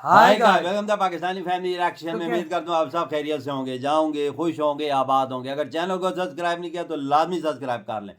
हाय का guys. Welcome the Pakistani family reaction में। उम्मीद करता हूँ आप सब खैरियत से होंगे, जाओगे, खुश होंगे, आबाद होंगे। अगर चैनल को सब्सक्राइब नहीं किया तो लाजमी सब्सक्राइब कर लें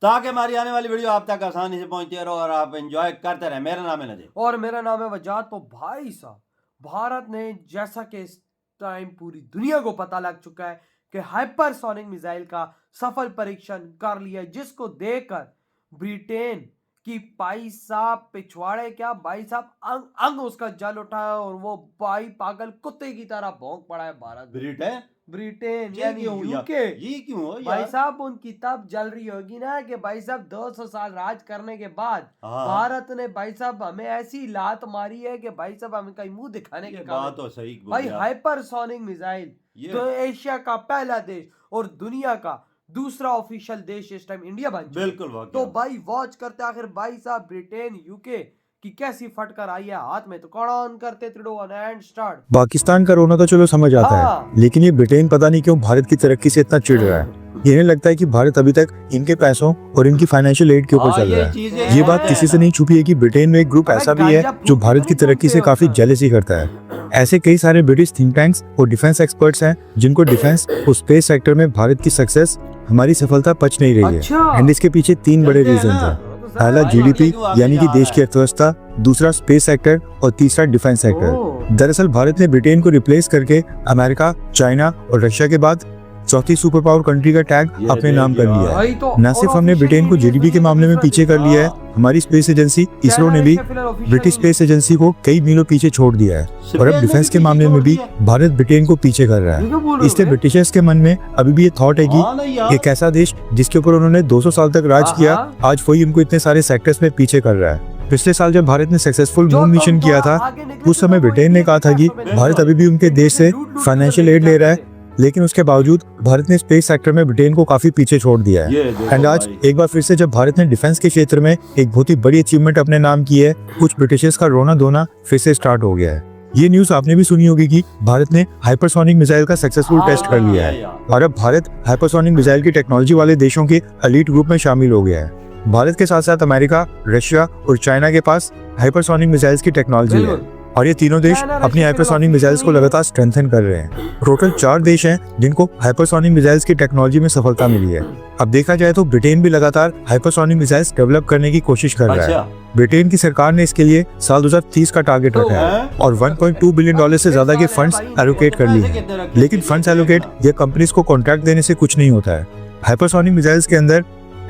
ताकि हमारी आने वाली वीडियो आप तक आसानी से पहुंचती रहो और आप एंजॉय करते रहें। मेरा नाम है नदीम और मेरा नाम है वजाद। तो भाई साहब, भारत ने जैसा कि इस टाइम पूरी दुनिया को पता लग चुका है कि हाइपरसोनिक मिसाइल का सफल परीक्षण कर लिया, जिसको देखकर ब्रिटेन की भाई साहब पिछवाड़े क्या भाई साहब अंग अंग उसका जल उठा है और वो भाई पागल कुत्ते की तरह भौंक पड़ा है भारत में। ब्रिटेन ब्रिटेन ये यानी क्यों यूके। ये क्यों हो भाई यार? साहब उनकी तब जल रही होगी ना कि भाई साहब 200 साल राज करने के बाद हाँ भारत ने भाई साहब हमें ऐसी लात मारी है कि भाई साहब हमें कहीं मुंह दिखाने ये के बात काबिल। तो सही भाई बोली आप। हाइपरसोनिक मिसाइल ये तो एशिया का पहला देश और दुनिया का दूसरा ऑफिशियल देश इस टाइम इंडिया बन चुका है। बिल्कुल वाकई। तो भाई वॉच करते आखिर भाई साहब ब्रिटेन यूके की कैसी फटकर आई है हाथ में। तो कौन ऑन करते 3 2 1 एंड स्टार्ट। पाकिस्तान का रोना तो चलो समझ आता हाँ। है, लेकिन ये ब्रिटेन पता नहीं क्यों भारत की तरक्की से इतना चिढ़ रहा है। इन्हें लगता है कि भारत अभी तक इनके पैसों और इनकी फाइनेंशियल एड के ऊपर चल रहा है। ये बात किसी से नहीं छुपी है कि ब्रिटेन में एक ग्रुप ऐसा भी है जो भारत की तरक्की से काफी जेलसी करता है। ऐसे कई सारे ब्रिटिश थिंक टैंक्स और डिफेंस एक्सपर्ट्स हैं जिनको डिफेंस और स्पेस सेक्टर में भारत की सक्सेस, हमारी सफलता पच नहीं रही है। एंड इसके पीछे 3 बड़े रीजन हैं। पहला जीडीपी यानी कि देश की अर्थव्यवस्था, दूसरा स्पेस सेक्टर और तीसरा डिफेंस सेक्टर। दरअसल भारत ने ब्रिटेन को रिप्लेस करके अमेरिका, चाइना और रशिया के बाद चौथी सुपर पावर कंट्री का टैग अपने नाम कर लिया है। न सिर्फ हमने ब्रिटेन को जीडीपी के मामले में पीछे कर लिया है, हमारी स्पेस एजेंसी इसरो ने भी ब्रिटिश स्पेस एजेंसी को कई मीलों पीछे छोड़ दिया है। और अब डिफेंस के मामले में भी भारत ब्रिटेन को पीछे कर रहा है। इसलिए ब्रिटिशर्स के मन में अभी भी ये थॉट है कि एक ऐसा देश जिसके ऊपर उन्होंने 200 साल तक राज किया, आज वही उनको इतने सारे सेक्टर्स में पीछे कर रहा है। पिछले साल जब भारत ने सक्सेसफुल मून मिशन किया था, उस समय ब्रिटेन ने कहा था कि भारत अभी भी उनके देश से फाइनेंशियल एड ले रहा है, लेकिन उसके बावजूद भारत ने स्पेस सेक्टर में ब्रिटेन को काफी पीछे छोड़ दिया है। एंड आज एक बार फिर से जब भारत ने डिफेंस के क्षेत्र में एक बहुत ही बड़ी अचीवमेंट अपने नाम की है, कुछ ब्रिटिशर्स का रोना धोना फिर से स्टार्ट हो गया है। ये न्यूज आपने भी सुनी होगी कि भारत ने हाइपरसोनिक मिसाइल का सक्सेसफुल टेस्ट कर लिया है और अब भारत हाइपरसोनिक मिसाइल की टेक्नोलॉजी वाले देशों के एलीट ग्रुप में शामिल हो गया है। भारत के साथ साथ अमेरिका, रशिया और चाइना के पास हाइपरसोनिक मिसाइल्स की टेक्नोलॉजी है और ये तीनों देश अपनी हाइपरसोनिक मिसाइल्स को लगातार स्ट्रेंथन कर रहे हैं। टोटल 4 देश हैं जिनको हाइपरसोनिक मिसाइल्स की टेक्नोलॉजी में सफलता मिली है। अब देखा जाए तो ब्रिटेन भी लगातार हाइपरसोनिक मिसाइल्स डेवलप करने की कोशिश कर रहा है। ब्रिटेन की सरकार ने इसके लिए साल 2030 का टारगेट रखा है और $1.2 बिलियन से ज्यादा के फंड्स एलोकेट कर लिए हैं। लेकिन फंड्स एलोकेट या कंपनीज को कॉन्ट्रैक्ट देने से कुछ नहीं होता है। हाइपरसोनिक मिसाइल्स के अंदर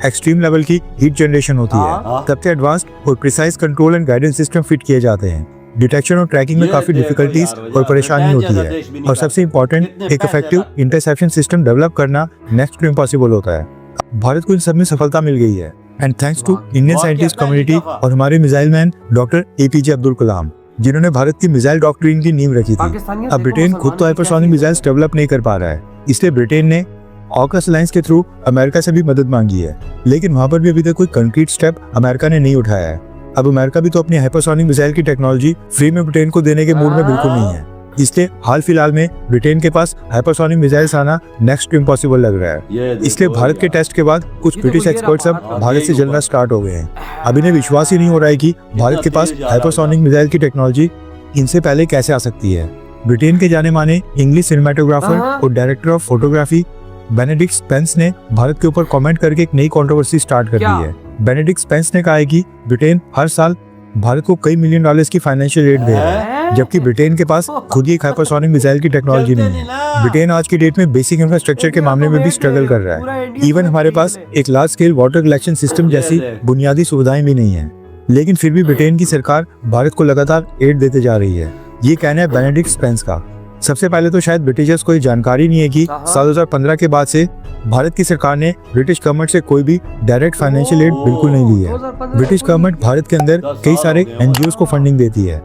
एक्सट्रीम लेवल की हीट जनरेशन होती है, सबसे एडवांस्ड और precise control and guidance system fit किए जाते हैं। डिटेक्शन और ट्रैकिंग में काफी डिफिकल्टीज और परेशानी होती है और सबसे इम्पोर्टेंट एक इफेक्टिव इंटरसेप्शन सिस्टम डेवलप करना नेक्स्ट टू इम्पॉसिबल होता है। भारत को इन सब में सफलता मिल गई है and thanks to Indian scientist community और हमारे missile man doctor APJ Abdul Kalam, जिन्होंने भारत की मिसाइल डॉक्ट्रिन की नींव रखी थी। अब ब्रिटेन खुद तो हाइपरसोनिक मिसाइल्स डेवलप नहीं कर पा रहा है, इसलिए ब्रिटेन ने ऑकस अलायंस के थ्रू अमेरिका से भी मदद मांगी है, लेकिन वहां पर भी अभी तक कोई कंक्रीट स्टेप अमेरिका ने नहीं उठाया है। अब अमेरिका भी तो अपनी हाइपरसोनिक मिसाइल की टेक्नोलॉजी फ्री में ब्रिटेन को देने के मूड में बिल्कुल नहीं है। इसलिए हाल फिलहाल में ब्रिटेन के पास हाइपरसोनिक मिसाइल्स आना नेक्स्ट टू इम्पॉसिबल लग रहा है। इसलिए भारत के टेस्ट के बाद कुछ ब्रिटिश एक्सपर्ट्स अब भारत से जलना स्टार्ट हो गए हैं। अब इन्हें विश्वास ही नहीं हो रहा है कि भारत के पास हाइपरसोनिक मिसाइल की टेक्नोलॉजी इनसे पहले कैसे आ सकती है। ब्रिटेन के जाने माने इंग्लिश सिनेमेटोग्राफर और director of photography Benedict Spence ने भारत के ऊपर कमेंट करके एक नई कंट्रोवर्सी स्टार्ट कर दी है। बेनेडिक्ट स्पेंस ने कहा है कि ब्रिटेन हर साल भारत को कई $1 मिलियन की फाइनेंशियल एड दे रहा है, जबकि ब्रिटेन के पास खुद ही एक हाइपरसोनिक मिसाइल की टेक्नोलॉजी नहीं है। ब्रिटेन आज की डेट में बेसिक इंफ्रास्ट्रक्चर के मामले में भी स्ट्रगल कर रहा है। इवन हमारे पास एक large scale water collection system जैसी बुनियादी सुविधाएं भी नहीं है, लेकिन फिर भी ब्रिटेन की सरकार भारत को लगातार एड देते जा रही है। ये कहना है बेनेडिक्ट स्पेंस का। सबसे पहले तो शायद ब्रिटिशर्स को ये जानकारी नहीं है कि साल 2015 के बाद से भारत की सरकार ने ब्रिटिश गवर्नमेंट से कोई भी डायरेक्ट फाइनेंशियल एड बिल्कुल नहीं ली है। ब्रिटिश गवर्नमेंट भारत के अंदर कई सारे NGOs को फंडिंग देती है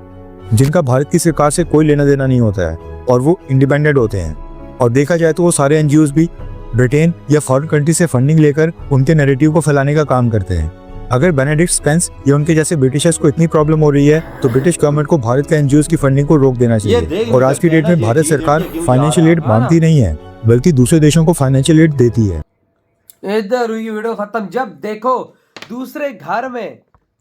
जिनका भारत की सरकार से कोई लेना देना नहीं होता है और वो इंडिपेंडेंट होते हैं। और देखा जाए तो वो सारे NGOs भी ब्रिटेन या फॉरेन कंट्री से फंडिंग लेकर उनके नैरेटिव को फैलाने का काम करते हैं। अगर बेनेडिक्ट स्पेंस या उनके जैसे ब्रिटिशर्स को इतनी प्रॉब्लम हो रही है तो ब्रिटिश गवर्नमेंट को भारत के NGOs की फंडिंग को रोक देना चाहिए। और आज की डेट में भारत सरकार फाइनेंशियल एड मांगती नहीं है, बल्कि दूसरे देशों को फाइनेंशियल एड देती है। इधर हुई वीडियो खत्म। जब देखो दूसरे घर में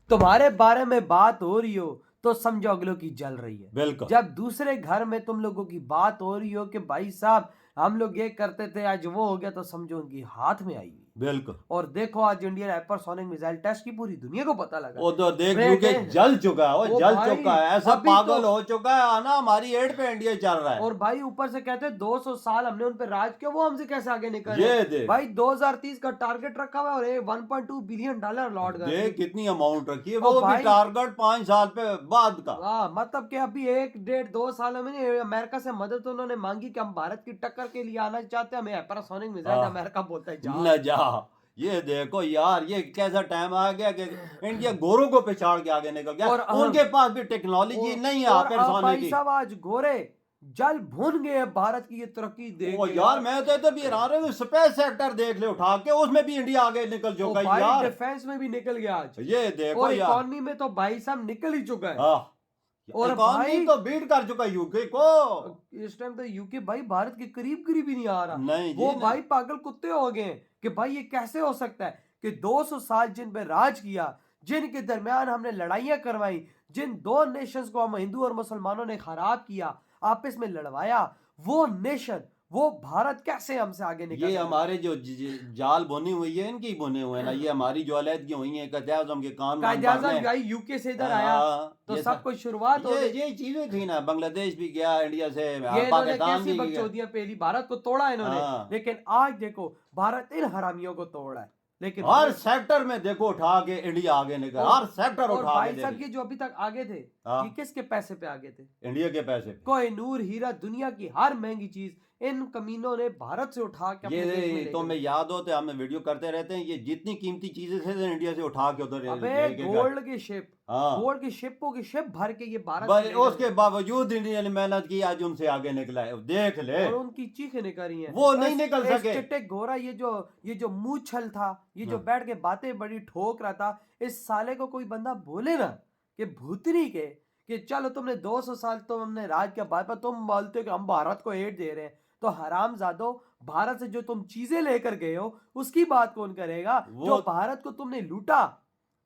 तुम्हारे बारे में बात हो रही हो तो समझो अगलों की जल रही है। बिल्कुल। जब दूसरे घर में तुम लोगों की बात हो रही हो कि भाई साहब हम लोग ये करते थे आज वो हो गया, तो समझो उनकी हाथ में आई। बिल्कुल। और देखो आज इंडियन हाइपरसोनिक मिसाइल टेस्ट की पूरी दुनिया को पता लगा। वो तो देख ब्रेक यूके है। जल चुका है, वो वो जल भाई, चुका है, ऐसा अभी पागल तो- हो चुका है ना, हमारी एड पे इंडिया चल रहा है। और भाई ऊपर से कहते हैं 200 साल हमने उन पे राज किया, वो हमसे कैसे आगे निकल ये रहे? देख भाई 2030 का टारगेट रखा हुआ है और ये 1.2 बिलियन डॉलर लौट गए। देख कितनी अमाउंट रखी है, ओ वो भी भाई- टारगेट 5 साल पे बाद का। हाँ, मतलब कि अभी 1 1.5 2 सालों में नहीं, अमेरिका से मदद उन्होंने मांगी कि हम भारत की टक्कर के लिए आना चाहते हैं, हमें हाइपरसोनिक मिसाइल। हाँ। अमेरिका बोलता है जा। न जा। ये देखो यार, ये कैसा टाइम आ गया कि इंडिया गोरों को पिछाड़ के आगे निकल गया, और उनके पास भी टेक्नोलॉजी नहीं है और हाइपरसोनिक भाई की। साहब आज गोरे जल भून गए भारत की ये तरक्की देख ओ के। यार मैं तो इधर भी हैरान हूं, स्पेस सेक्टर देख ले उठा के, उसमें भी इंडिया आगे निकल ओ चुका है भाई यार। डिफेंस में भी निकल गया आज। ये देखो और यार। इकोनॉमी में तो भाई साहब निकल ही चुका है। हाँ, और इकॉनमी भाई- तो बीट कर चुका है यूके को। इस टाइम तो यूके भाई भारत के करीब करीब ही नहीं आ रहा। नहीं जी, वो नहीं। भाई पागल कुत्ते हो गए हैं कि भाई ये कैसे हो सकता है कि 200 साल जिन पे राज किया, जिनके दरमियान हमने लड़ाइयां करवाई, जिन दो नेशंस को हम हिंदू और मुसलमानों ने खराब किया, आपस में लड़वाया, वो नेशन, वो भारत कैसे हमसे आगे निकल ये गया? हमारे जो जाल बुनी हुई है, इनकी बुने हुए हैं ना, ये हमारी जो अलहदगी हुई है, कायद-ए-आज़म के कान कायदे-आज़म भाई यूके से इधर आया तो सब कुछ शुरुआत हो गई। ये चीजें थी ना, बांग्लादेश भी गया इंडिया से, ये इन्होंने पाकिस्तान कैसी भी गया। बकचोदियां पेली, भारत को तोड़ा इन्होंने। हाँ। लेकिन आज देखो भारत इन हरामियों को तोड़ रहा है। लेकिन हर सेक्टर में देखो उठा के इंडिया आगे निकल, हर सेक्टर और उठा भाई के साहब देखो। ये जो अभी तक आगे थे, हाँ। ये किसके पैसे पे आगे थे? इंडिया के पैसे पे। कोहिनूर हीरा, दुनिया की हर महंगी चीज इन कमीनों ने भारत से उठा के अपने देश में ये ले तो गए। मैं याद हो तो हम वीडियो करते रहते हैं, ये जितनी कीमती चीजें थे इंडिया से उठा के उधर अबे लेके गए। गोल्ड की शिप, हाँ। गोल्ड की शिपों की शिप भर के ये भारत बस से ले उसके गए। बावजूद इंडिया ने मेहनत की, आज उनसे आगे निकला है, देख ले। और उनकी चीखें निकल रही हैं। वो नहीं निकल सके। चिट्टे गोरा ये जो मुंह छल था, ये जो हाँ। बैठ के बातें बड़ी ठोक रहा था, इस साले को कोई बंदा बोले ना कि भूतनी के कि चलो तुमने 200 साल तो हमने राज किया, बाद में तुम बोलते हो कि हम भारत को एड दे रहे हैं। तो हरामजादो, भारत से जो तुम चीजें लेकर गए हो उसकी बात कौन करेगा? जो भारत को तुमने लूटा,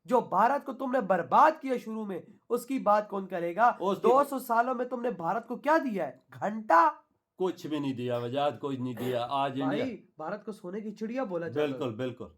जो भारत को तुमने बर्बाद किया शुरू में, उसकी बात कौन करेगा? 200 सालों में तुमने भारत को क्या दिया है? घंटा कुछ भी नहीं दिया, वजाहत कुछ नहीं दिया। आज इंडिया भाई भारत को सोने की चिड़िया बोला जाता बिल्कुल बिल्कुल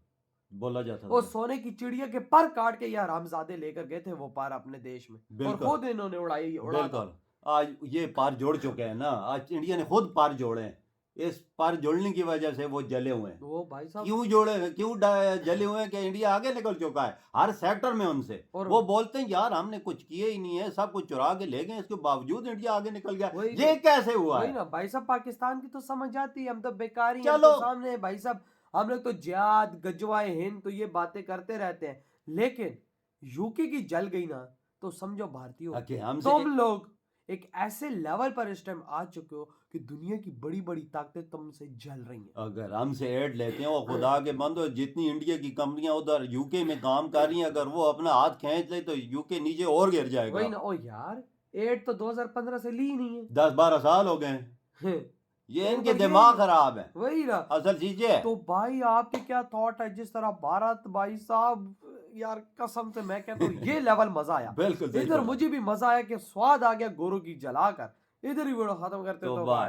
बोला जाता वो था। सोने की चिड़िया के पर काट के यार हरामजादे लेकर गए थे वो पार अपने देश में, और बिल्कुल। खुद इन्होंने उड़ा था। बिल्कुल। आज ये पार जोड़ चुके हैं ना, आज इंडिया ने खुद पार जोड़े हैं। इस पार जोड़ने की वजह से वो जले हुए हैं। वो भाई साहब क्यों जोड़े हैं, क्यों जले हुए हैं कि इंडिया आगे निकल चुका है हर सेक्टर में उनसे। और वो बोलते हैं यार हमने कुछ किए ही नहीं है, सब कुछ चुरा के ले गए, इसके बावजूद इंडिया आगे निकल गया। वही ये कैसे हुआ वही है? ना भाई साहब, पाकिस्तान की तो समझ आती है, हम तो बेकार ही हैं, चलो। हम तो सामने हैं भाई साहब, हम लोग तो जिहाद गजवाए हिंद तो ये बातें करते रहते हैं। लेकिन यूके की जल गई ना तो समझो भारतीयों, आके हमसे तुम लोग एक ऐसे लेवल पर इस टाइम आ चुके हो कि दुनिया की बड़ी बड़ी ताकतें तुमसे जल रही हैं। अगर हमसे ऐड लेते हैं, वो खुदा के बंदो, जितनी इंडिया की कंपनियां उधर यूके में काम कर रही हैं, अगर वो अपना हाथ खींच ले तो यूके नीचे और गिर वही जाएगा। ना। ओ यार एड तो 2015 से ली ही नहीं है। 10-12 साल हो गए। ये तो इनके ये- दिमाग खराब है, वही ना। असल चीज है। तो भाई आपके क्या थॉट है? जिस तरह भारत भाई साहब, यार कसम से मैं कहता हूँ ये लेवल मजा आया। बिल्कुल इधर बिल्कुल। मुझे भी मजा आया कि स्वाद आ गया गोरों की जलाकर। इधर ही वीडियो खत्म करते तो तो बाय। बाय।